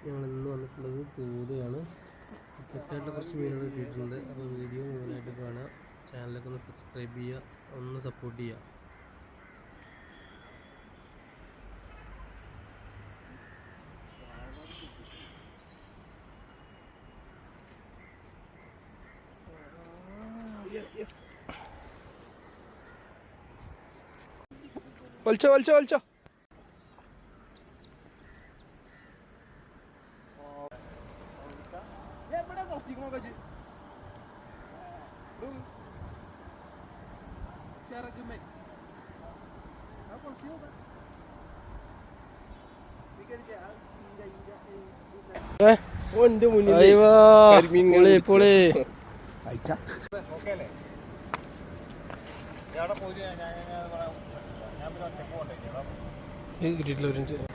ഞങ്ങൾ ഇന്ന് വന്നിട്ടുള്ളത് തൂതയാണ്. വ്യത്യസ്തമായിട്ടുള്ള കുറച്ച് മീനുകൾ കിട്ടിയിട്ടുണ്ട്. അപ്പോൾ വീഡിയോ മുഴുവനായിട്ട് കാണുക, ചാനലൊക്കെ ഒന്ന് സബ്സ്ക്രൈബ് ചെയ്യുക, ഒന്ന് സപ്പോർട്ട് ചെയ്യുക. വലിച്ചോ വലിച്ചോ വലിച്ചോ. കിട്ടിയിട്ടില്ല.